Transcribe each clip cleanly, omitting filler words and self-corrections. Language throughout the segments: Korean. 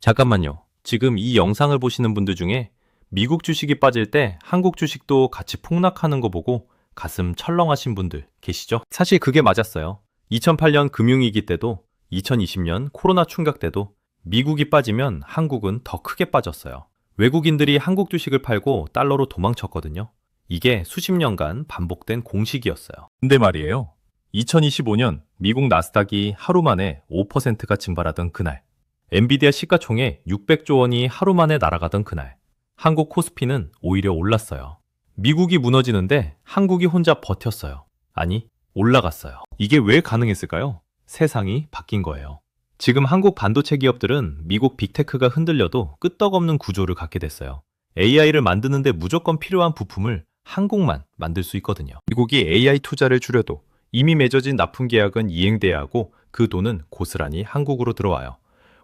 잠깐만요. 지금 이 영상을 보시는 분들 중에 미국 주식이 빠질 때 한국 주식도 같이 폭락하는 거 보고 가슴 철렁하신 분들 계시죠? 사실 그게 맞았어요. 2008년 금융위기 때도 2020년 코로나 충격 때도 미국이 빠지면 한국은 더 크게 빠졌어요. 외국인들이 한국 주식을 팔고 달러로 도망쳤거든요. 이게 수십 년간 반복된 공식이었어요. 근데 말이에요. 2025년 미국 나스닥이 하루 만에 5%가 증발하던 그날, 엔비디아 시가총액 600조 원이 하루 만에 날아가던 그날, 한국 코스피는 오히려 올랐어요. 미국이 무너지는데 한국이 혼자 버텼어요. 아니, 올라갔어요. 이게 왜 가능했을까요? 세상이 바뀐 거예요. 지금 한국 반도체 기업들은 미국 빅테크가 흔들려도 끄떡없는 구조를 갖게 됐어요. AI를 만드는데 무조건 필요한 부품을 한국만 만들 수 있거든요. 미국이 AI 투자를 줄여도 이미 맺어진 납품 계약은 이행돼야 하고 그 돈은 고스란히 한국으로 들어와요.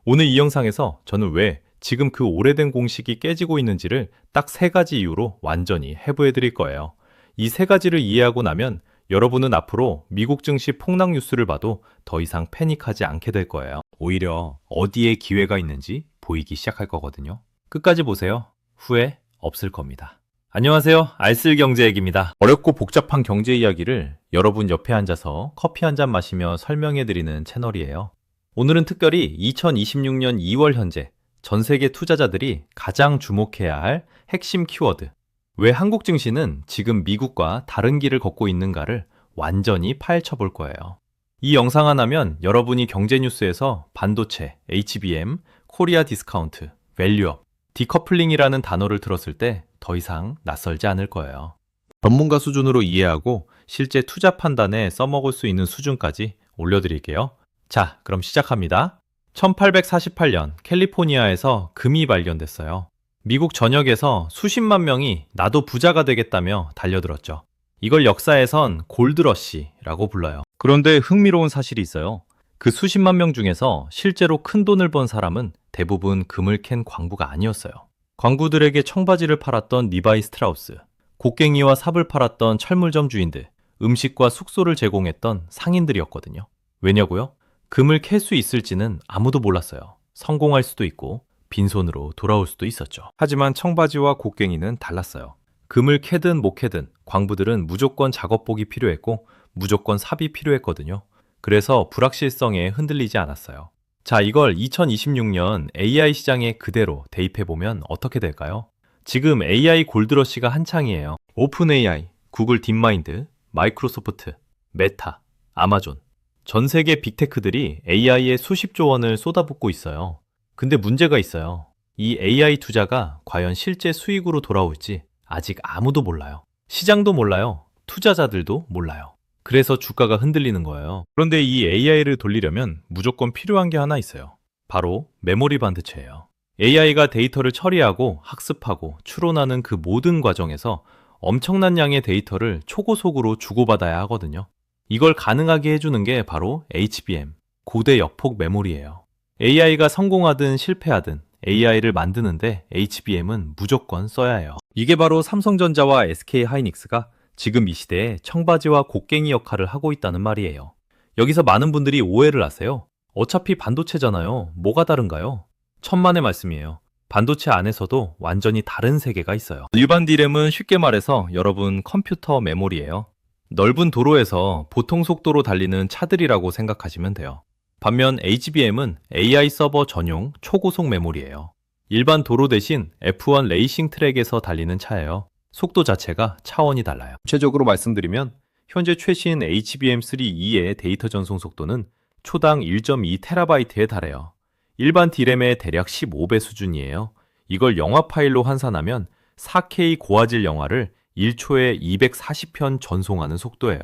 오늘 이 영상에서 저는 왜 지금 그 오래된 공식이 깨지고 있는지를 딱 3가지 이유로 완전히 해부해 드릴 거예요. 이 3가지를 이해하고 나면 여러분은 앞으로 미국 증시 폭락 뉴스를 봐도 더 이상 패닉하지 않게 될 거예요. 오히려 어디에 기회가 있는지 보이기 시작할 거거든요. 끝까지 보세요. 후회 없을 겁니다. 안녕하세요. 알쓸경제액입니다. 어렵고 복잡한 경제 이야기를 여러분 옆에 앉아서 커피 한 잔 마시며 설명해 드리는 채널이에요. 오늘은 특별히 2026년 2월 현재 전 세계 투자자들이 가장 주목해야 할 핵심 키워드, 왜 한국 증시는 지금 미국과 다른 길을 걷고 있는가를 완전히 파헤쳐 볼 거예요. 이 영상 하나면 여러분이 경제 뉴스에서 반도체, HBM, 코리아 디스카운트, 밸류업, 디커플링이라는 단어를 들었을 때 더 이상 낯설지 않을 거예요. 전문가 수준으로 이해하고 실제 투자 판단에 써먹을 수 있는 수준까지 올려드릴게요. 자, 그럼 시작합니다. 1848년 캘리포니아에서 금이 발견됐어요. 미국 전역에서 수십만 명이 나도 부자가 되겠다며 달려들었죠. 이걸 역사에선 골드러시라고 불러요. 그런데 흥미로운 사실이 있어요. 그 수십만 명 중에서 실제로 큰 돈을 번 사람은 대부분 금을 캔 광부가 아니었어요. 광부들에게 청바지를 팔았던 리바이 스트라우스, 곡괭이와 삽을 팔았던 철물점 주인들, 음식과 숙소를 제공했던 상인들이었거든요. 왜냐고요? 금을 캘 수 있을지는 아무도 몰랐어요. 성공할 수도 있고 빈손으로 돌아올 수도 있었죠. 하지만 청바지와 곡괭이는 달랐어요. 금을 캐든 못 캐든 광부들은 무조건 작업복이 필요했고 무조건 삽이 필요했거든요. 그래서 불확실성에 흔들리지 않았어요. 자, 이걸 2026년 AI 시장에 그대로 대입해보면 어떻게 될까요? 지금 AI 골드러시가 한창이에요. 오픈 AI, 구글 딥마인드, 마이크로소프트, 메타, 아마존, 전 세계 빅테크들이 AI에 수십조 원을 쏟아붓고 있어요. 근데 문제가 있어요. 이 AI 투자가 과연 실제 수익으로 돌아올지 아직 아무도 몰라요. 시장도 몰라요. 투자자들도 몰라요. 그래서 주가가 흔들리는 거예요. 그런데 이 AI를 돌리려면 무조건 필요한 게 하나 있어요. 바로 메모리 반도체예요. AI가 데이터를 처리하고 학습하고 추론하는 그 모든 과정에서 엄청난 양의 데이터를 초고속으로 주고받아야 하거든요. 이걸 가능하게 해주는 게 바로 HBM, 고대 역폭 메모리예요. AI가 성공하든 실패하든 AI를 만드는데 HBM은 무조건 써야 해요. 이게 바로 삼성전자와 SK하이닉스가 지금 이 시대에 청바지와 곡괭이 역할을 하고 있다는 말이에요. 여기서 많은 분들이 오해를 하세요. 어차피 반도체잖아요. 뭐가 다른가요? 천만의 말씀이에요. 반도체 안에서도 완전히 다른 세계가 있어요. 일반 D램은 쉽게 말해서 여러분 컴퓨터 메모리예요. 넓은 도로에서 보통 속도로 달리는 차들이라고 생각하시면 돼요. 반면 HBM은 AI 서버 전용 초고속 메모리예요. 일반 도로 대신 F1 레이싱 트랙에서 달리는 차예요. 속도 자체가 차원이 달라요. 구체적으로 말씀드리면 현재 최신 HBM3E의 데이터 전송 속도는 초당 1.2TB에 달해요. 일반 D램의 대략 15배 수준이에요. 이걸 영화 파일로 환산하면 4K 고화질 영화를 1초에 240편 전송하는 속도예요.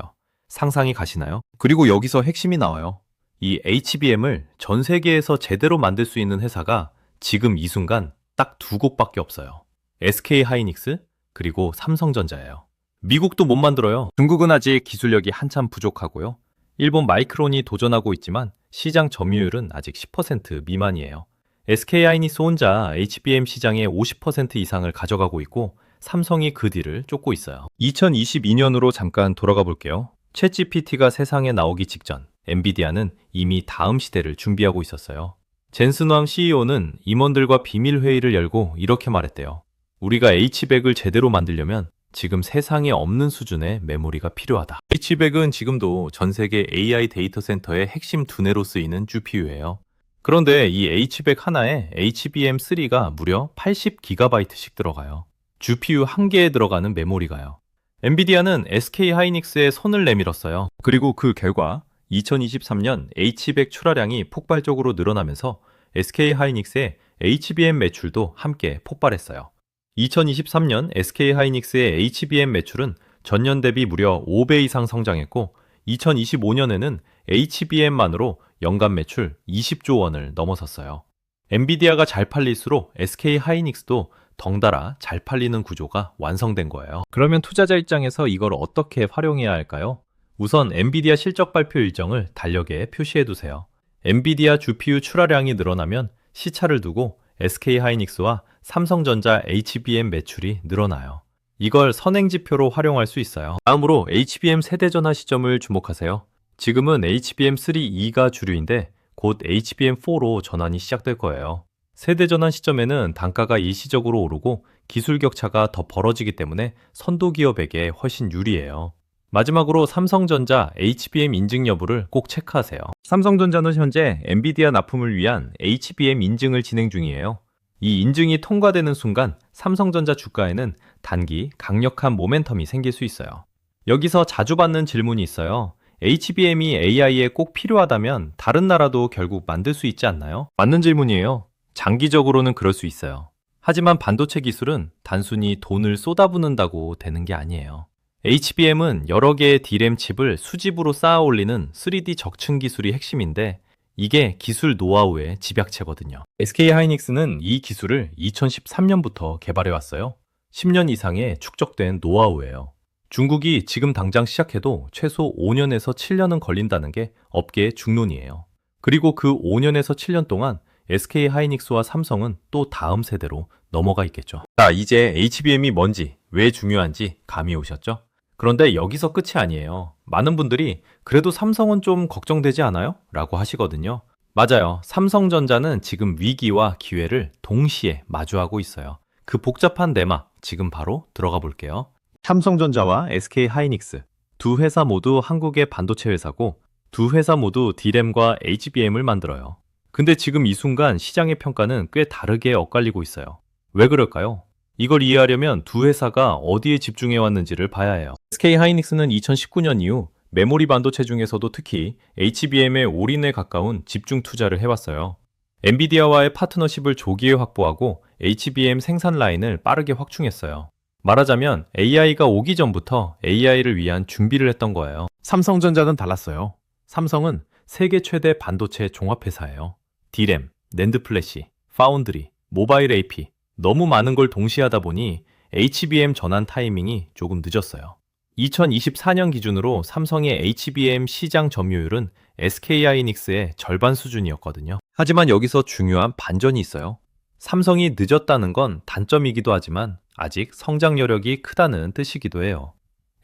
상상이 가시나요? 그리고 여기서 핵심이 나와요. 이 HBM을 전 세계에서 제대로 만들 수 있는 회사가 지금 이 순간 딱 2곳밖에 없어요. SK하이닉스 그리고 삼성전자예요. 미국도 못 만들어요. 중국은 아직 기술력이 한참 부족하고요. 일본 마이크론이 도전하고 있지만 시장 점유율은 아직 10% 미만이에요. SK하이닉스 혼자 HBM 시장의 50% 이상을 가져가고 있고 삼성이 그 뒤를 쫓고 있어요. 2022년으로 잠깐 돌아가 볼게요. 챗GPT가 세상에 나오기 직전 엔비디아는 이미 다음 시대를 준비하고 있었어요. 젠슨왕 CEO는 임원들과 비밀 회의를 열고 이렇게 말했대요. 우리가 H100을 제대로 만들려면 지금 세상에 없는 수준의 메모리가 필요하다. H100은 지금도 전 세계 AI 데이터 센터의 핵심 두뇌로 쓰이는 GPU예요. 그런데 이 H100 하나에 HBM3가 무려 80GB씩 들어가요. GPU 한 개에 들어가는 메모리가요. 엔비디아는 SK 하이닉스에 손을 내밀었어요. 그리고 그 결과 2023년 H100 출하량이 폭발적으로 늘어나면서 SK 하이닉스의 HBM 매출도 함께 폭발했어요. 2023년 SK 하이닉스의 HBM 매출은 전년 대비 무려 5배 이상 성장했고 2025년에는 HBM만으로 연간 매출 20조 원을 넘어섰어요. 엔비디아가 잘 팔릴수록 SK 하이닉스도 덩달아 잘 팔리는 구조가 완성된 거예요. 그러면 투자자 입장에서 이걸 어떻게 활용해야 할까요? 우선 엔비디아 실적 발표 일정을 달력에 표시해 두세요. 엔비디아 GPU 출하량이 늘어나면 시차를 두고 SK 하이닉스와 삼성전자 HBM 매출이 늘어나요. 이걸 선행지표로 활용할 수 있어요. 다음으로 HBM 세대 전환 시점을 주목하세요. 지금은 HBM3E가 주류인데 곧 HBM4로 전환이 시작될 거예요. 세대 전환 시점에는 단가가 일시적으로 오르고 기술 격차가 더 벌어지기 때문에 선도 기업에게 훨씬 유리해요. 마지막으로 삼성전자 HBM 인증 여부를 꼭 체크하세요. 삼성전자는 현재 엔비디아 납품을 위한 HBM 인증을 진행 중이에요. 이 인증이 통과되는 순간 삼성전자 주가에는 단기 강력한 모멘텀이 생길 수 있어요. 여기서 자주 받는 질문이 있어요. HBM이 AI에 꼭 필요하다면 다른 나라도 결국 만들 수 있지 않나요? 맞는 질문이에요. 장기적으로는 그럴 수 있어요. 하지만 반도체 기술은 단순히 돈을 쏟아붓는다고 되는 게 아니에요. HBM은 여러 개의 D램 칩을 수집으로 쌓아 올리는 3D 적층 기술이 핵심인데 이게 기술 노하우의 집약체거든요. SK 하이닉스는 이 기술을 2013년부터 개발해 왔어요. 10년 이상의 축적된 노하우예요. 중국이 지금 당장 시작해도 최소 5년에서 7년은 걸린다는 게 업계의 중론이에요. 그리고 그 5년에서 7년 동안 SK 하이닉스와 삼성은 또 다음 세대로 넘어가 있겠죠. 자, 이제 HBM이 뭔지, 왜 중요한지 감이 오셨죠? 그런데 여기서 끝이 아니에요. 많은 분들이 그래도 삼성은 좀 걱정되지 않아요? 라고 하시거든요. 맞아요. 삼성전자는 지금 위기와 기회를 동시에 마주하고 있어요. 그 복잡한 내막 지금 바로 들어가 볼게요. 삼성전자와 SK 하이닉스 두 회사 모두 한국의 반도체 회사고 두 회사 모두 D램과 HBM을 만들어요. 근데 지금 이 순간 시장의 평가는 꽤 다르게 엇갈리고 있어요. 왜 그럴까요? 이걸 이해하려면 두 회사가 어디에 집중해 왔는지를 봐야 해요. SK 하이닉스는 2019년 이후 메모리 반도체 중에서도 특히 HBM에 올인에 가까운 집중 투자를 해왔어요. 엔비디아와의 파트너십을 조기에 확보하고 HBM 생산 라인을 빠르게 확충했어요. 말하자면 AI가 오기 전부터 AI를 위한 준비를 했던 거예요. 삼성전자는 달랐어요. 삼성은 세계 최대 반도체 종합회사예요. D램, 낸드 플래시, 파운드리, 모바일 AP 너무 많은 걸 동시에 하다 보니 HBM 전환 타이밍이 조금 늦었어요. 2024년 기준으로 삼성의 HBM 시장 점유율은 SK하이닉스의 절반 수준이었거든요. 하지만 여기서 중요한 반전이 있어요. 삼성이 늦었다는 건 단점이기도 하지만 아직 성장 여력이 크다는 뜻이기도 해요.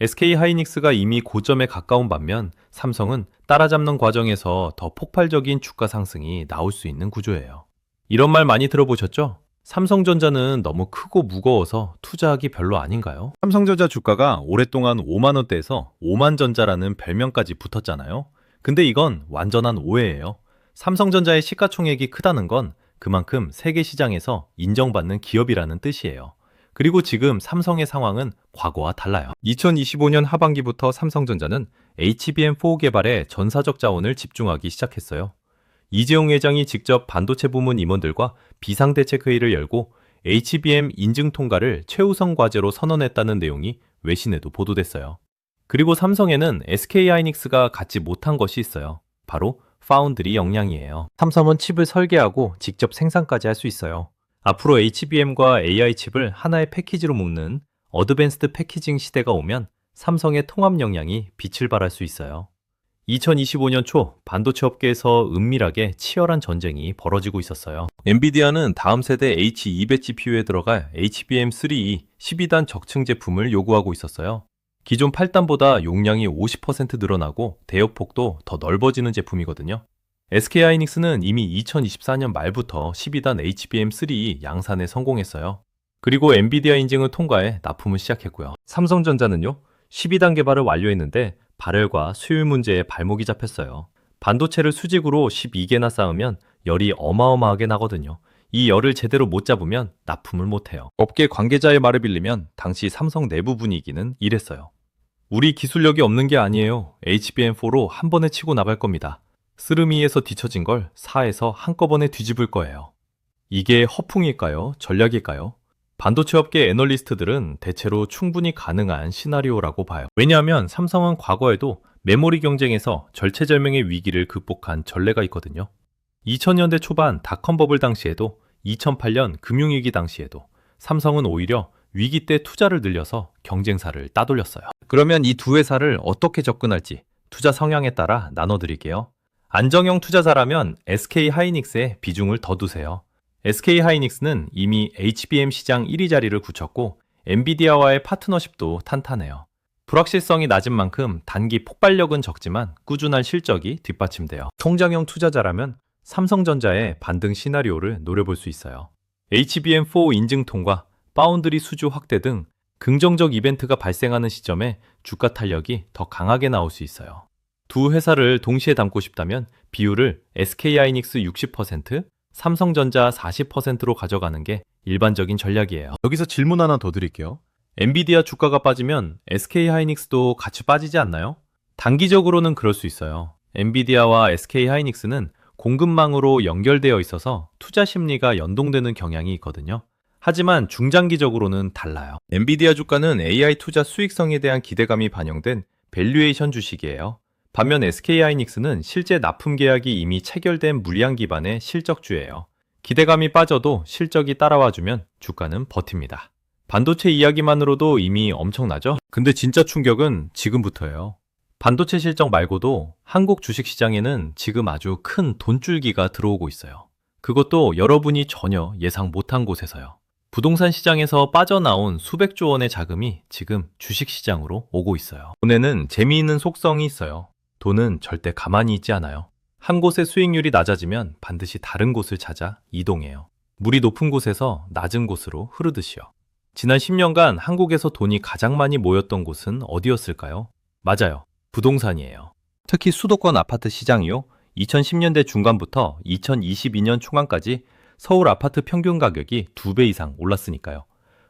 SK하이닉스가 이미 고점에 가까운 반면 삼성은 따라잡는 과정에서 더 폭발적인 주가 상승이 나올 수 있는 구조예요. 이런 말 많이 들어보셨죠? 삼성전자는 너무 크고 무거워서 투자하기 별로 아닌가요? 삼성전자 주가가 오랫동안 5만 원대에서 5만 전자라는 별명까지 붙었잖아요. 근데 이건 완전한 오해예요. 삼성전자의 시가총액이 크다는 건 그만큼 세계 시장에서 인정받는 기업이라는 뜻이에요. 그리고 지금 삼성의 상황은 과거와 달라요. 2025년 하반기부터 삼성전자는 HBM4 개발에 전사적 자원을 집중하기 시작했어요. 이재용 회장이 직접 반도체 부문 임원들과 비상대책회의를 열고 HBM 인증 통과를 최우선 과제로 선언했다는 내용이 외신에도 보도됐어요. 그리고 삼성에는 SK하이닉스가 갖지 못한 것이 있어요. 바로 파운드리 역량이에요. 삼성은 칩을 설계하고 직접 생산까지 할 수 있어요. 앞으로 HBM과 AI 칩을 하나의 패키지로 묶는 어드밴스드 패키징 시대가 오면 삼성의 통합 역량이 빛을 발할 수 있어요. 2025년 초 반도체 업계에서 은밀하게 치열한 전쟁이 벌어지고 있었어요. 엔비디아는 다음 세대 H200 GPU에 들어갈 HBM3E 12단 적층 제품을 요구하고 있었어요. 기존 8단보다 용량이 50% 늘어나고 대역폭도 더 넓어지는 제품이거든요. SK하이닉스는 이미 2024년 말부터 12단 HBM3 양산에 성공했어요. 그리고 엔비디아 인증을 통과해 납품을 시작했고요. 삼성전자는요, 12단 개발을 완료했는데 발열과 수율 문제에 발목이 잡혔어요. 반도체를 수직으로 12개나 쌓으면 열이 어마어마하게 나거든요. 이 열을 제대로 못 잡으면 납품을 못해요. 업계 관계자의 말을 빌리면 당시 삼성 내부 분위기는 이랬어요. 우리 기술력이 없는 게 아니에요. HBM4로 한 번에 치고 나갈 겁니다. 쓰르미에서 뒤처진 걸 4에서 한꺼번에 뒤집을 거예요. 이게 허풍일까요? 전략일까요? 반도체 업계 애널리스트들은 대체로 충분히 가능한 시나리오라고 봐요. 왜냐하면 삼성은 과거에도 메모리 경쟁에서 절체절명의 위기를 극복한 전례가 있거든요. 2000년대 초반 닷컴 버블 당시에도 2008년 금융위기 당시에도 삼성은 오히려 위기 때 투자를 늘려서 경쟁사를 따돌렸어요. 그러면 이 두 회사를 어떻게 접근할지 투자 성향에 따라 나눠드릴게요. 안정형 투자자라면 SK하이닉스에 비중을 더 두세요. SK하이닉스는 이미 HBM 시장 1위 자리를 굳혔고 엔비디아와의 파트너십도 탄탄해요. 불확실성이 낮은 만큼 단기 폭발력은 적지만 꾸준한 실적이 뒷받침돼요. 성장형 투자자라면 삼성전자의 반등 시나리오를 노려볼 수 있어요. HBM4 인증 통과, 파운드리 수주 확대 등 긍정적 이벤트가 발생하는 시점에 주가 탄력이 더 강하게 나올 수 있어요. 두 회사를 동시에 담고 싶다면 비율을 SK하이닉스 60%, 삼성전자 40%로 가져가는 게 일반적인 전략이에요. 여기서 질문 하나 더 드릴게요. 엔비디아 주가가 빠지면 SK하이닉스도 같이 빠지지 않나요? 단기적으로는 그럴 수 있어요. 엔비디아와 SK하이닉스는 공급망으로 연결되어 있어서 투자 심리가 연동되는 경향이 있거든요. 하지만 중장기적으로는 달라요. 엔비디아 주가는 AI 투자 수익성에 대한 기대감이 반영된 밸류에이션 주식이에요. 반면 SK하이닉스는 실제 납품 계약이 이미 체결된 물량 기반의 실적주예요. 기대감이 빠져도 실적이 따라와주면 주가는 버팁니다. 반도체 이야기만으로도 이미 엄청나죠? 근데 진짜 충격은 지금부터예요. 반도체 실적 말고도 한국 주식시장에는 지금 아주 큰 돈줄기가 들어오고 있어요. 그것도 여러분이 전혀 예상 못한 곳에서요. 부동산 시장에서 빠져나온 수백조 원의 자금이 지금 주식시장으로 오고 있어요. 돈에는 재미있는 속성이 있어요. 돈은 절대 가만히 있지 않아요. 한 곳의 수익률이 낮아지면 반드시 다른 곳을 찾아 이동해요. 물이 높은 곳에서 낮은 곳으로 흐르듯이요. 지난 10년간 한국에서 돈이 가장 많이 모였던 곳은 어디였을까요? 맞아요. 부동산이에요. 특히 수도권 아파트 시장이요. 2010년대 중반부터 2022년 초반까지 서울 아파트 평균 가격이 2배 이상 올랐으니까요.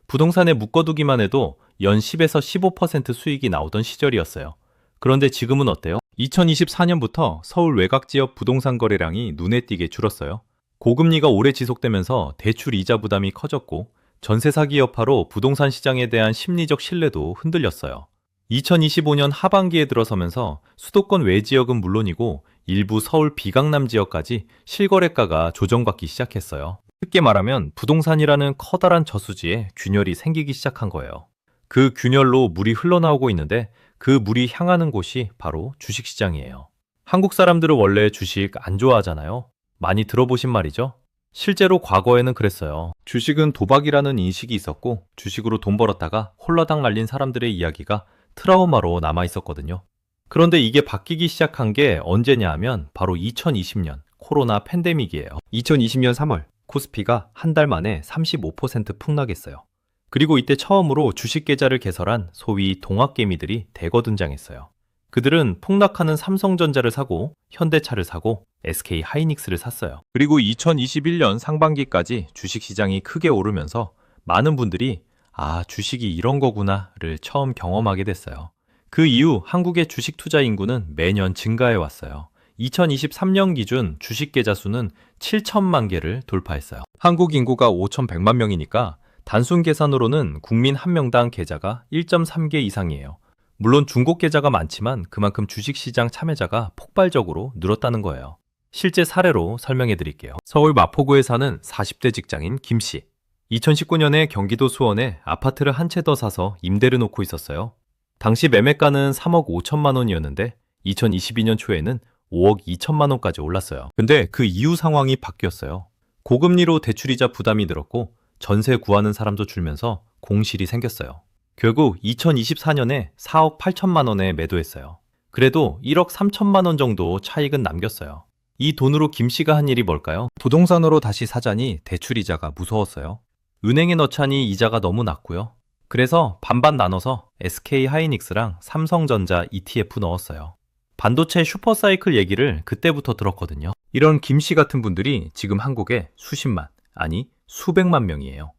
부동산에 묶어두기만 해도 연 10에서 15% 수익이 나오던 시절이었어요. 그런데 지금은 어때요? 2024년부터 서울 외곽 지역 부동산 거래량이 눈에 띄게 줄었어요. 고금리가 오래 지속되면서 대출 이자 부담이 커졌고 전세 사기 여파로 부동산 시장에 대한 심리적 신뢰도 흔들렸어요. 2025년 하반기에 들어서면서 수도권 외 지역은 물론이고 일부 서울 비강남 지역까지 실거래가가 조정받기 시작했어요. 쉽게 말하면 부동산이라는 커다란 저수지에 균열이 생기기 시작한 거예요. 그 균열로 물이 흘러나오고 있는데 그 물이 향하는 곳이 바로 주식시장이에요. 한국 사람들은 원래 주식 안 좋아하잖아요. 많이 들어보신 말이죠? 실제로 과거에는 그랬어요. 주식은 도박이라는 인식이 있었고 주식으로 돈 벌었다가 홀라당 말린 사람들의 이야기가 트라우마로 남아 있었거든요. 그런데 이게 바뀌기 시작한 게 언제냐 하면 바로 2020년 코로나 팬데믹이에요. 2020년 3월 코스피가 한 달 만에 35% 폭락했어요. 그리고 이때 처음으로 주식 계좌를 개설한 소위 동학개미들이 대거 등장했어요. 그들은 폭락하는 삼성전자를 사고 현대차를 사고 SK하이닉스를 샀어요. 그리고 2021년 상반기까지 주식시장이 크게 오르면서 많은 분들이 아, 주식이 이런 거구나를 처음 경험하게 됐어요. 그 이후 한국의 주식 투자 인구는 매년 증가해 왔어요. 2023년 기준 주식 계좌 수는 7천만 개를 돌파했어요. 한국 인구가 5,100만 명이니까 단순 계산으로는 국민 한 명당 계좌가 1.3개 이상이에요. 물론 중고 계좌가 많지만 그만큼 주식시장 참여자가 폭발적으로 늘었다는 거예요. 실제 사례로 설명해 드릴게요. 서울 마포구에 사는 40대 직장인 김 씨. 2019년에 경기도 수원에 아파트를 한 채 더 사서 임대를 놓고 있었어요. 당시 매매가는 3억 5천만 원이었는데 2022년 초에는 5억 2천만 원까지 올랐어요. 근데 그 이후 상황이 바뀌었어요. 고금리로 대출이자 부담이 늘었고 전세 구하는 사람도 줄면서 공실이 생겼어요. 결국 2024년에 4억 8천만 원에 매도했어요. 그래도 1억 3천만 원 정도 차익은 남겼어요. 이 돈으로 김 씨가 한 일이 뭘까요? 부동산으로 다시 사자니 대출이자가 무서웠어요. 은행에 넣자니 이자가 너무 낮고요. 그래서 반반 나눠서 SK 하이닉스랑 삼성전자 ETF 넣었어요. 반도체 슈퍼사이클 얘기를 그때부터 들었거든요. 이런 김 씨 같은 분들이 지금 한국에 수십만, 아니 수백만 명이에요.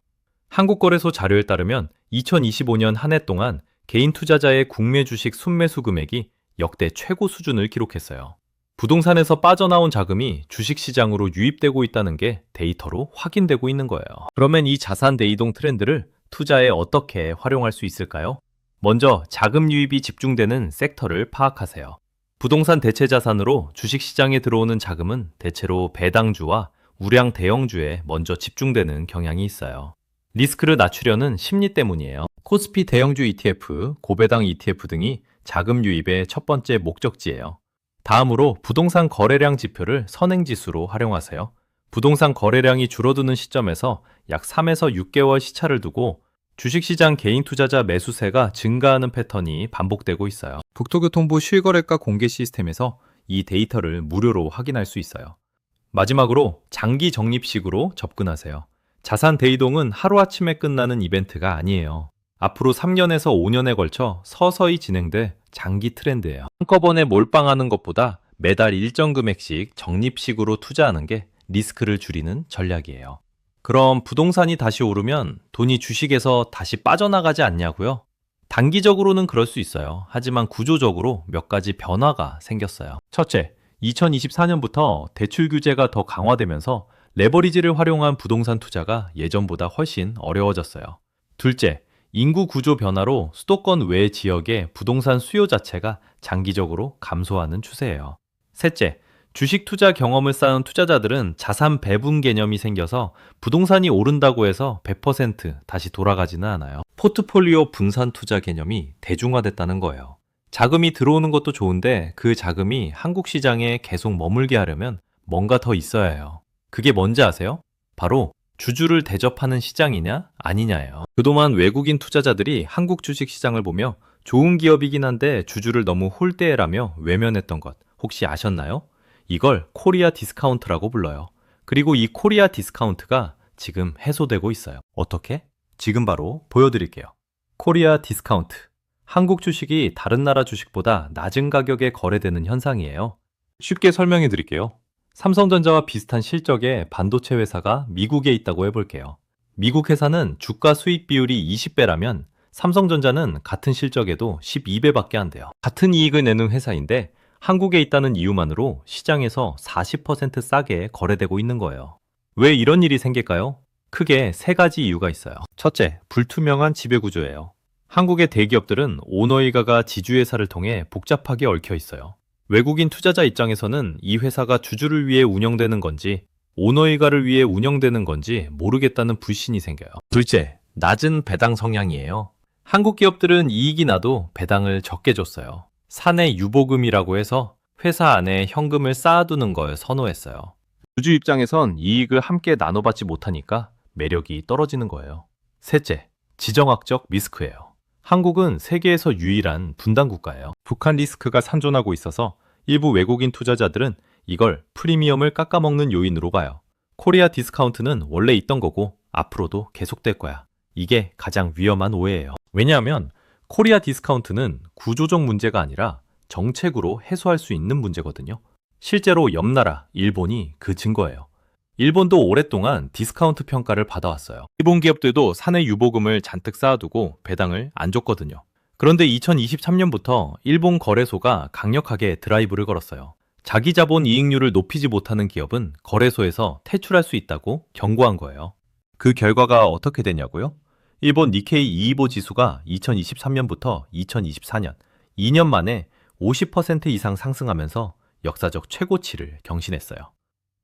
한국거래소 자료에 따르면 2025년 한 해 동안 개인 투자자의 국내 주식 순매수 금액이 역대 최고 수준을 기록했어요. 부동산에서 빠져나온 자금이 주식시장으로 유입되고 있다는 게 데이터로 확인되고 있는 거예요. 그러면 이 자산 대이동 트렌드를 투자에 어떻게 활용할 수 있을까요? 먼저 자금 유입이 집중되는 섹터를 파악하세요. 부동산 대체 자산으로 주식시장에 들어오는 자금은 대체로 배당주와 우량 대형주에 먼저 집중되는 경향이 있어요. 리스크를 낮추려는 심리 때문이에요. 코스피 대형주 ETF, 고배당 ETF 등이 자금 유입의 첫 번째 목적지예요. 다음으로 부동산 거래량 지표를 선행지수로 활용하세요. 부동산 거래량이 줄어드는 시점에서 약 3에서 6개월 시차를 두고 주식시장 개인 투자자 매수세가 증가하는 패턴이 반복되고 있어요. 국토교통부 실거래가 공개 시스템에서 이 데이터를 무료로 확인할 수 있어요. 마지막으로 장기 적립식으로 접근하세요. 자산 대이동은 하루아침에 끝나는 이벤트가 아니에요. 앞으로 3년에서 5년에 걸쳐 서서히 진행될 장기 트렌드예요. 한꺼번에 몰빵하는 것보다 매달 일정 금액씩 적립식으로 투자하는 게 리스크를 줄이는 전략이에요. 그럼 부동산이 다시 오르면 돈이 주식에서 다시 빠져나가지 않냐고요? 단기적으로는 그럴 수 있어요. 하지만 구조적으로 몇 가지 변화가 생겼어요. 첫째, 2024년부터 대출 규제가 더 강화되면서 레버리지를 활용한 부동산 투자가 예전보다 훨씬 어려워졌어요. 둘째, 인구 구조 변화로 수도권 외 지역의 부동산 수요 자체가 장기적으로 감소하는 추세예요. 셋째, 주식 투자 경험을 쌓은 투자자들은 자산 배분 개념이 생겨서 부동산이 오른다고 해서 100% 다시 돌아가지는 않아요. 포트폴리오 분산 투자 개념이 대중화됐다는 거예요. 자금이 들어오는 것도 좋은데 그 자금이 한국 시장에 계속 머물게 하려면 뭔가 더 있어야 해요. 그게 뭔지 아세요? 바로 주주를 대접하는 시장이냐 아니냐예요. 그동안 외국인 투자자들이 한국 주식 시장을 보며 좋은 기업이긴 한데 주주를 너무 홀대라며 외면했던 것 혹시 아셨나요? 이걸 코리아 디스카운트라고 불러요. 그리고 이 코리아 디스카운트가 지금 해소되고 있어요. 어떻게? 지금 바로 보여드릴게요. 코리아 디스카운트. 한국 주식이 다른 나라 주식보다 낮은 가격에 거래되는 현상이에요. 쉽게 설명해 드릴게요. 삼성전자와 비슷한 실적의 반도체 회사가 미국에 있다고 해볼게요. 미국 회사는 주가 수익 비율이 20배라면 삼성전자는 같은 실적에도 12배밖에 안 돼요. 같은 이익을 내는 회사인데 한국에 있다는 이유만으로 시장에서 40% 싸게 거래되고 있는 거예요. 왜 이런 일이 생길까요? 크게 세 가지 이유가 있어요. 첫째, 불투명한 지배구조예요. 한국의 대기업들은 오너일가가 지주회사를 통해 복잡하게 얽혀 있어요. 외국인 투자자 입장에서는 이 회사가 주주를 위해 운영되는 건지 오너일가를 위해 운영되는 건지 모르겠다는 불신이 생겨요. 둘째, 낮은 배당 성향이에요. 한국 기업들은 이익이 나도 배당을 적게 줬어요. 사내 유보금이라고 해서 회사 안에 현금을 쌓아두는 걸 선호했어요. 주주 입장에선 이익을 함께 나눠받지 못하니까 매력이 떨어지는 거예요. 셋째, 지정학적 리스크예요. 한국은 세계에서 유일한 분단 국가예요. 북한 리스크가 산존하고 있어서 일부 외국인 투자자들은 이걸 프리미엄을 깎아먹는 요인으로 봐요. 코리아 디스카운트는 원래 있던 거고 앞으로도 계속될 거야. 이게 가장 위험한 오해예요. 왜냐하면 코리아 디스카운트는 구조적 문제가 아니라 정책으로 해소할 수 있는 문제거든요. 실제로 옆 나라 일본이 그 증거예요. 일본도 오랫동안 디스카운트 평가를 받아왔어요. 일본 기업들도 사내 유보금을 잔뜩 쌓아두고 배당을 안 줬거든요. 그런데 2023년부터 일본 거래소가 강력하게 드라이브를 걸었어요. 자기 자본 이익률을 높이지 못하는 기업은 거래소에서 퇴출할 수 있다고 경고한 거예요. 그 결과가 어떻게 되냐고요? 일본 니케이 225 지수가 2023년부터 2024년 2년 만에 50% 이상 상승하면서 역사적 최고치를 경신했어요.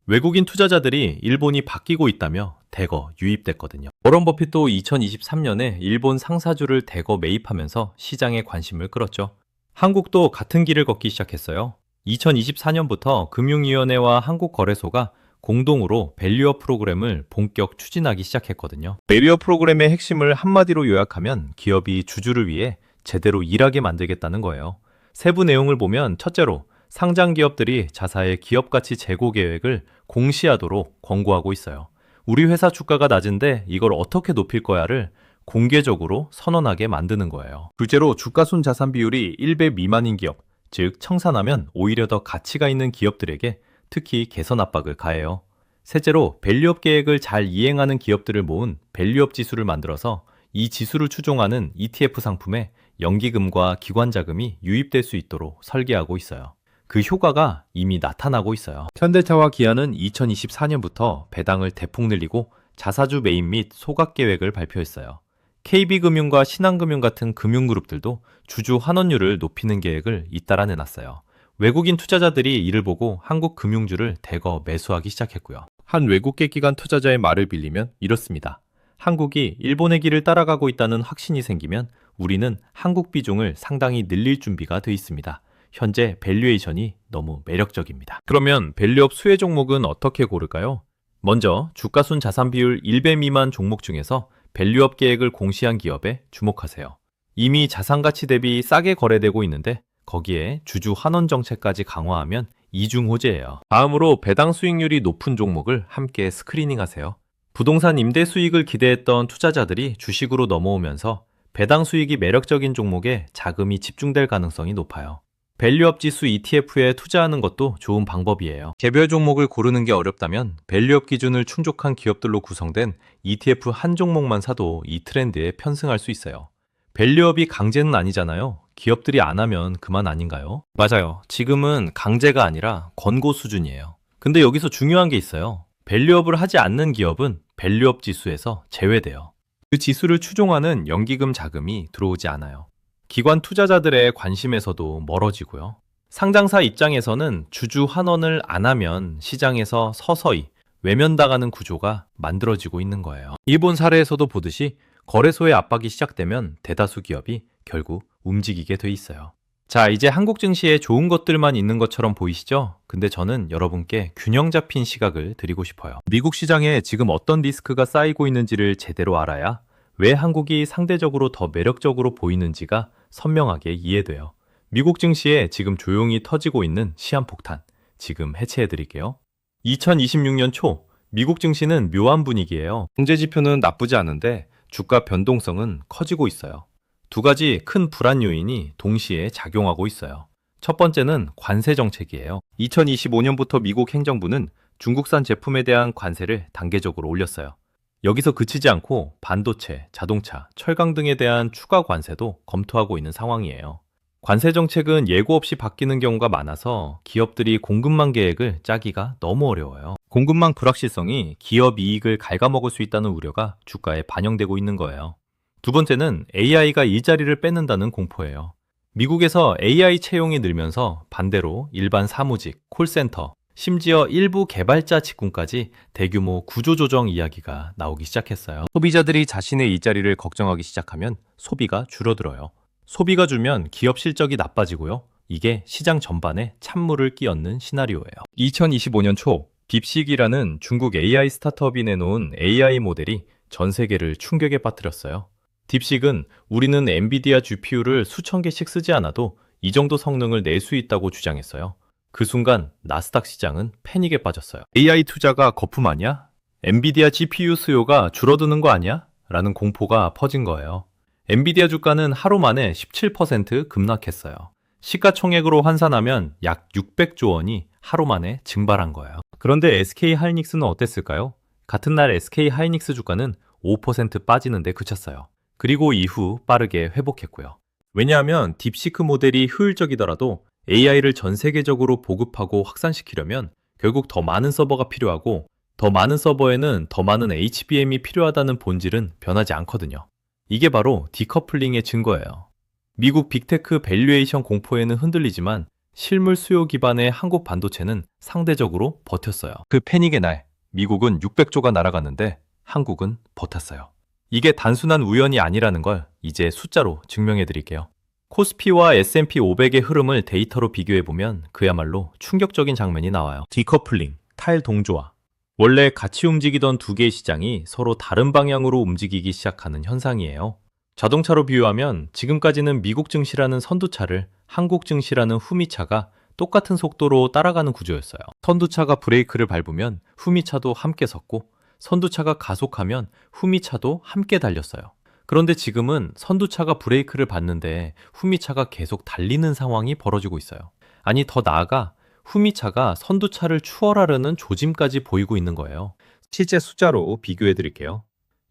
외국인 투자자들이 일본이 바뀌고 있다며 대거 유입됐거든요. 워런 버핏도 2023년에 일본 상사주를 대거 매입하면서 시장에 관심을 끌었죠. 한국도 같은 길을 걷기 시작했어요. 2024년부터 금융위원회와 한국거래소가 공동으로 밸류업 프로그램을 본격 추진하기 시작했거든요. 밸류업 프로그램의 핵심을 한마디로 요약하면 기업이 주주를 위해 제대로 일하게 만들겠다는 거예요. 세부 내용을 보면 첫째로 상장 기업들이 자사의 기업 가치 재고 계획을 공시하도록 권고하고 있어요. 우리 회사 주가가 낮은데 이걸 어떻게 높일 거야를 공개적으로 선언하게 만드는 거예요. 둘째로 주가순 자산 비율이 1배 미만인 기업, 즉 청산하면 오히려 더 가치가 있는 기업들에게 특히 개선 압박을 가해요. 셋째로 밸류업 계획을 잘 이행하는 기업들을 모은 밸류업 지수를 만들어서 이 지수를 추종하는 ETF 상품에 연기금과 기관 자금이 유입될 수 있도록 설계하고 있어요. 그 효과가 이미 나타나고 있어요. 현대차와 기아는 2024년부터 배당을 대폭 늘리고 자사주 매입 및 소각 계획을 발표했어요. KB금융과 신한금융 같은 금융그룹들도 주주 환원율을 높이는 계획을 잇따라 내놨어요. 외국인 투자자들이 이를 보고 한국 금융주를 대거 매수하기 시작했고요. 한 외국계 기관 투자자의 말을 빌리면 이렇습니다. 한국이 일본의 길을 따라가고 있다는 확신이 생기면 우리는 한국 비중을 상당히 늘릴 준비가 돼 있습니다. 현재 밸류에이션이 너무 매력적입니다. 그러면 밸류업 수혜 종목은 어떻게 고를까요? 먼저 주가순 자산 비율 1배 미만 종목 중에서 밸류업 계획을 공시한 기업에 주목하세요. 이미 자산 가치 대비 싸게 거래되고 있는데 거기에 주주 환원 정책까지 강화하면 이중호재예요. 다음으로 배당 수익률이 높은 종목을 함께 스크리닝하세요. 부동산 임대 수익을 기대했던 투자자들이 주식으로 넘어오면서 배당 수익이 매력적인 종목에 자금이 집중될 가능성이 높아요. 밸류업 지수 ETF에 투자하는 것도 좋은 방법이에요. 개별 종목을 고르는 게 어렵다면 밸류업 기준을 충족한 기업들로 구성된 ETF 한 종목만 사도 이 트렌드에 편승할 수 있어요. 밸류업이 강제는 아니잖아요. 기업들이 안 하면 그만 아닌가요? 맞아요. 지금은 강제가 아니라 권고 수준이에요. 근데 여기서 중요한 게 있어요. 밸류업을 하지 않는 기업은 밸류업 지수에서 제외돼요. 그 지수를 추종하는 연기금 자금이 들어오지 않아요. 기관 투자자들의 관심에서도 멀어지고요. 상장사 입장에서는 주주 환원을 안 하면 시장에서 서서히 외면당하는 구조가 만들어지고 있는 거예요. 일본 사례에서도 보듯이 거래소의 압박이 시작되면 대다수 기업이 결국 움직이게 돼 있어요. 자, 이제 한국 증시에 좋은 것들만 있는 것처럼 보이시죠? 근데 저는 여러분께 균형 잡힌 시각을 드리고 싶어요. 미국 시장에 지금 어떤 리스크가 쌓이고 있는지를 제대로 알아야 왜 한국이 상대적으로 더 매력적으로 보이는지가 선명하게 이해돼요. 미국 증시에 지금 조용히 터지고 있는 시한폭탄, 지금 해체해드릴게요. 2026년 초, 미국 증시는 묘한 분위기예요. 경제 지표는 나쁘지 않은데 주가 변동성은 커지고 있어요. 두 가지 큰 불안 요인이 동시에 작용하고 있어요. 첫 번째는 관세 정책이에요. 2025년부터 미국 행정부는 중국산 제품에 대한 관세를 단계적으로 올렸어요. 여기서 그치지 않고 반도체, 자동차, 철강 등에 대한 추가 관세도 검토하고 있는 상황이에요. 관세 정책은 예고 없이 바뀌는 경우가 많아서 기업들이 공급망 계획을 짜기가 너무 어려워요. 공급망 불확실성이 기업 이익을 갉아먹을 수 있다는 우려가 주가에 반영되고 있는 거예요. 두 번째는 AI가 일자리를 뺏는다는 공포예요. 미국에서 AI 채용이 늘면서 반대로 일반 사무직, 콜센터, 심지어 일부 개발자 직군까지 대규모 구조조정 이야기가 나오기 시작했어요. 소비자들이 자신의 일자리를 걱정하기 시작하면 소비가 줄어들어요. 소비가 줄면 기업 실적이 나빠지고요. 이게 시장 전반에 찬물을 끼얹는 시나리오예요. 2025년 초 딥식이라는 중국 AI 스타트업이 내놓은 AI 모델이 전 세계를 충격에 빠뜨렸어요. 딥식은 우리는 엔비디아 GPU를 수천 개씩 쓰지 않아도 이 정도 성능을 낼 수 있다고 주장했어요. 그 순간 나스닥 시장은 패닉에 빠졌어요. AI 투자가 거품 아니야? 엔비디아 GPU 수요가 줄어드는 거 아니야? 라는 공포가 퍼진 거예요. 엔비디아 주가는 하루 만에 17% 급락했어요. 시가총액으로 환산하면 약 600조 원이 하루 만에 증발한 거예요. 그런데 SK하이닉스는 어땠을까요? 같은 날 SK하이닉스 주가는 5% 빠지는데 그쳤어요. 그리고 이후 빠르게 회복했고요. 왜냐하면 딥시크 모델이 효율적이더라도 AI를 전 세계적으로 보급하고 확산시키려면 결국 더 많은 서버가 필요하고 더 많은 서버에는 더 많은 HBM이 필요하다는 본질은 변하지 않거든요. 이게 바로 디커플링의 증거예요. 미국 빅테크 밸류에이션 공포에는 흔들리지만 실물 수요 기반의 한국 반도체는 상대적으로 버텼어요. 그 패닉의 날, 미국은 600조가 날아갔는데 한국은 버텼어요. 이게 단순한 우연이 아니라는 걸 이제 숫자로 증명해 드릴게요. 코스피와 S&P 500의 흐름을 데이터로 비교해보면 그야말로 충격적인 장면이 나와요. 디커플링, 탈동조화. 원래 같이 움직이던 두 개의 시장이 서로 다른 방향으로 움직이기 시작하는 현상이에요. 자동차로 비유하면 지금까지는 미국 증시라는 선두차를 한국 증시라는 후미차가 똑같은 속도로 따라가는 구조였어요. 선두차가 브레이크를 밟으면 후미차도 함께 섰고 선두차가 가속하면 후미차도 함께 달렸어요. 그런데 지금은 선두차가 브레이크를 밟는데 후미차가 계속 달리는 상황이 벌어지고 있어요. 아니, 더 나아가 후미차가 선두차를 추월하려는 조짐까지 보이고 있는 거예요. 실제 숫자로 비교해 드릴게요.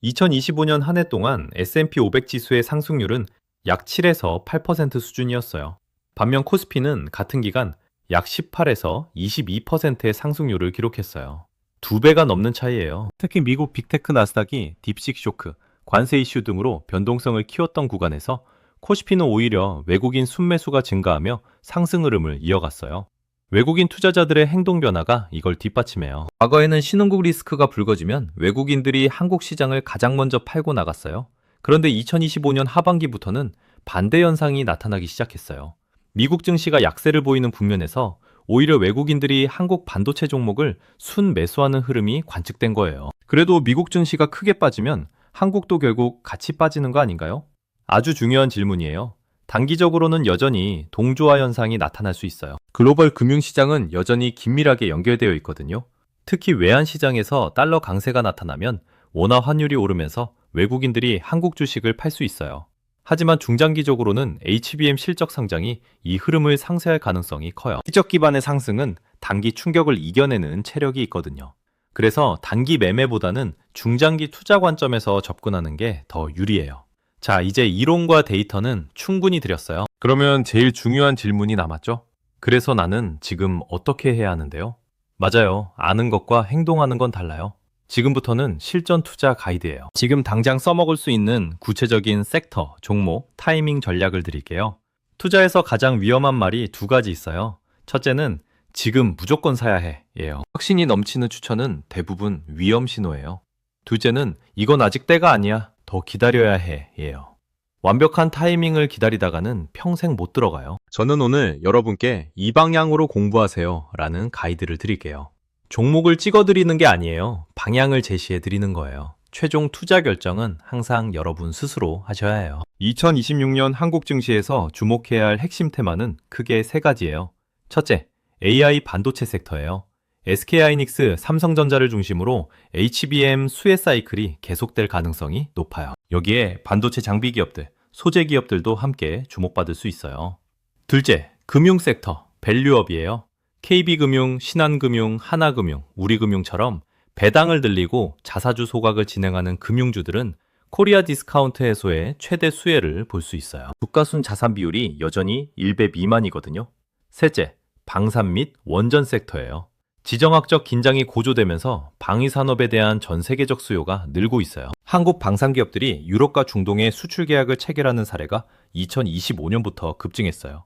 2025년 한 해 동안 S&P 500 지수의 상승률은 약 7에서 8% 수준이었어요. 반면 코스피는 같은 기간 약 18에서 22%의 상승률을 기록했어요. 2배가 넘는 차이예요. 특히 미국 빅테크 나스닥이 딥식 쇼크, 관세 이슈 등으로 변동성을 키웠던 구간에서 코스피는 오히려 외국인 순매수가 증가하며 상승 흐름을 이어갔어요. 외국인 투자자들의 행동 변화가 이걸 뒷받침해요. 과거에는 신흥국 리스크가 불거지면 외국인들이 한국 시장을 가장 먼저 팔고 나갔어요. 그런데 2025년 하반기부터는 반대 현상이 나타나기 시작했어요. 미국 증시가 약세를 보이는 국면에서 오히려 외국인들이 한국 반도체 종목을 순매수하는 흐름이 관측된 거예요. 그래도 미국 증시가 크게 빠지면 한국도 결국 같이 빠지는 거 아닌가요? 아주 중요한 질문이에요. 단기적으로는 여전히 동조화 현상이 나타날 수 있어요. 글로벌 금융시장은 여전히 긴밀하게 연결되어 있거든요. 특히 외환시장에서 달러 강세가 나타나면 원화 환율이 오르면서 외국인들이 한국 주식을 팔 수 있어요. 하지만 중장기적으로는 HBM 실적 상장이 이 흐름을 상쇄할 가능성이 커요. 실적 기반의 상승은 단기 충격을 이겨내는 체력이 있거든요. 그래서 단기 매매보다는 중장기 투자 관점에서 접근하는 게 더 유리해요. 자, 이제 이론과 데이터는 충분히 드렸어요. 그러면 제일 중요한 질문이 남았죠? 그래서 나는 지금 어떻게 해야 하는데요? 맞아요. 아는 것과 행동하는 건 달라요. 지금부터는 실전 투자 가이드예요. 지금 당장 써먹을 수 있는 구체적인 섹터, 종목, 타이밍 전략을 드릴게요. 투자에서 가장 위험한 말이 두 가지 있어요. 첫째는 지금 무조건 사야 해 예요. 확신이 넘치는 추천은 대부분 위험 신호예요. 둘째는 이건 아직 때가 아니야. 더 기다려야 해 예요. 완벽한 타이밍을 기다리다가는 평생 못 들어가요. 저는 오늘 여러분께 이 방향으로 공부하세요 라는 가이드를 드릴게요. 종목을 찍어드리는 게 아니에요. 방향을 제시해드리는 거예요. 최종 투자 결정은 항상 여러분 스스로 하셔야 해요. 2026년 한국 증시에서 주목해야 할 핵심 테마는 크게 세 가지예요. 첫째, AI 반도체 섹터예요. SK하이닉스, 삼성전자를 중심으로 HBM 수혜 사이클이 계속될 가능성이 높아요. 여기에 반도체 장비 기업들, 소재 기업들도 함께 주목받을 수 있어요. 둘째, 금융 섹터, 밸류업이에요. KB금융, 신한금융, 하나금융, 우리금융처럼 배당을 늘리고 자사주 소각을 진행하는 금융주들은 코리아 디스카운트 해소의 최대 수혜를 볼 수 있어요. 주가순 자산 비율이 여전히 1배 미만이거든요. 셋째, 방산 및 원전 섹터예요. 지정학적 긴장이 고조되면서 방위산업에 대한 전 세계적 수요가 늘고 있어요. 한국 방산기업들이 유럽과 중동에 수출 계약을 체결하는 사례가 2025년부터 급증했어요.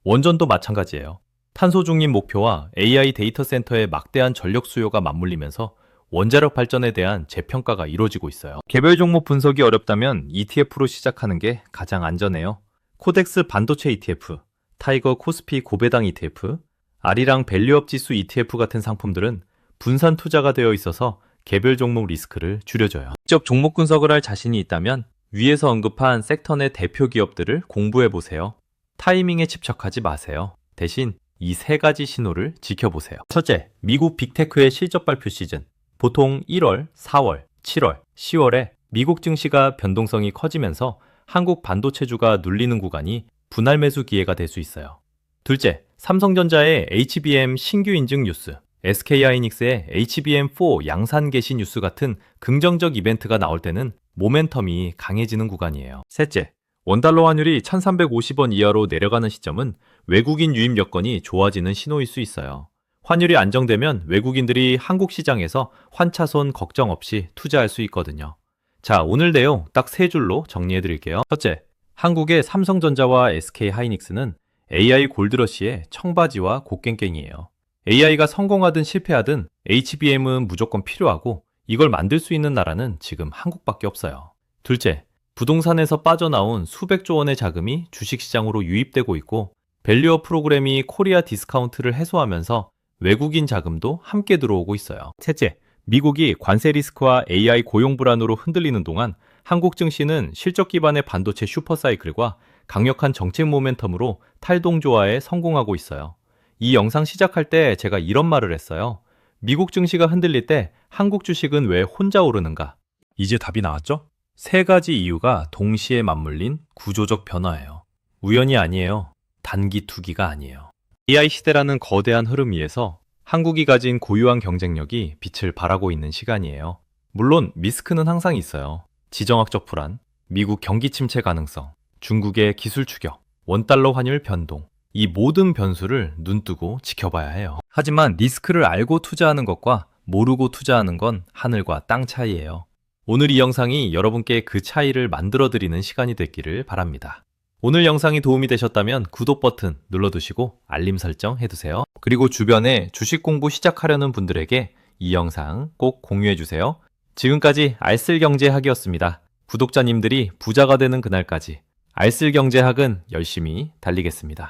원전도 마찬가지예요. 탄소 중립 목표와 AI 데이터 센터의 막대한 전력 수요가 맞물리면서 원자력 발전에 대한 재평가가 이루어지고 있어요. 개별 종목 분석이 어렵다면 ETF로 시작하는 게 가장 안전해요. 코덱스 반도체 ETF, 타이거 코스피 고배당 ETF, 아리랑 밸류업 지수 ETF 같은 상품들은 분산 투자가 되어 있어서 개별 종목 리스크를 줄여줘요. 직접 종목 분석을 할 자신이 있다면 위에서 언급한 섹터 내 대표 기업들을 공부해보세요. 타이밍에 집착하지 마세요. 대신 이 세 가지 신호를 지켜보세요. 첫째, 미국 빅테크의 실적 발표 시즌. 보통 1월, 4월, 7월, 10월에 미국 증시가 변동성이 커지면서 한국 반도체주가 눌리는 구간이 분할 매수 기회가 될 수 있어요. 둘째, 삼성전자의 HBM 신규 인증 뉴스, SK하이닉스의 HBM4 양산 개시 뉴스 같은 긍정적 이벤트가 나올 때는 모멘텀이 강해지는 구간이에요. 셋째, 원달러 환율이 1350원 이하로 내려가는 시점은 외국인 유입 여건이 좋아지는 신호일 수 있어요. 환율이 안정되면 외국인들이 한국 시장에서 환차손 걱정 없이 투자할 수 있거든요. 자, 오늘 내용 딱 세 줄로 정리해 드릴게요. 첫째, 한국의 삼성전자와 SK하이닉스는 AI 골드러시의 청바지와 곡괭괭이에요. AI가 성공하든 실패하든 HBM은 무조건 필요하고 이걸 만들 수 있는 나라는 지금 한국밖에 없어요. 둘째, 부동산에서 빠져나온 수백조 원의 자금이 주식시장으로 유입되고 있고 밸류업 프로그램이 코리아 디스카운트를 해소하면서 외국인 자금도 함께 들어오고 있어요. 셋째, 미국이 관세 리스크와 AI 고용 불안으로 흔들리는 동안 한국 증시는 실적 기반의 반도체 슈퍼사이클과 강력한 정책 모멘텀으로 탈동조화에 성공하고 있어요. 이 영상 시작할 때 제가 이런 말을 했어요. 미국 증시가 흔들릴 때 한국 주식은 왜 혼자 오르는가? 이제 답이 나왔죠? 세 가지 이유가 동시에 맞물린 구조적 변화예요. 우연이 아니에요. 단기 투기가 아니에요. AI 시대라는 거대한 흐름 위에서 한국이 가진 고유한 경쟁력이 빛을 발하고 있는 시간이에요. 물론 리스크는 항상 있어요. 지정학적 불안, 미국 경기 침체 가능성, 중국의 기술 추격, 원달러 환율 변동, 이 모든 변수를 눈뜨고 지켜봐야 해요. 하지만 리스크를 알고 투자하는 것과 모르고 투자하는 건 하늘과 땅 차이예요. 오늘 이 영상이 여러분께 그 차이를 만들어드리는 시간이 됐기를 바랍니다. 오늘 영상이 도움이 되셨다면 구독 버튼 눌러두시고 알림 설정 해두세요. 그리고 주변에 주식 공부 시작하려는 분들에게 이 영상 꼭 공유해주세요. 지금까지 알쓸경제학이었습니다. 구독자님들이 부자가 되는 그날까지 알쓸경제학은 열심히 달리겠습니다.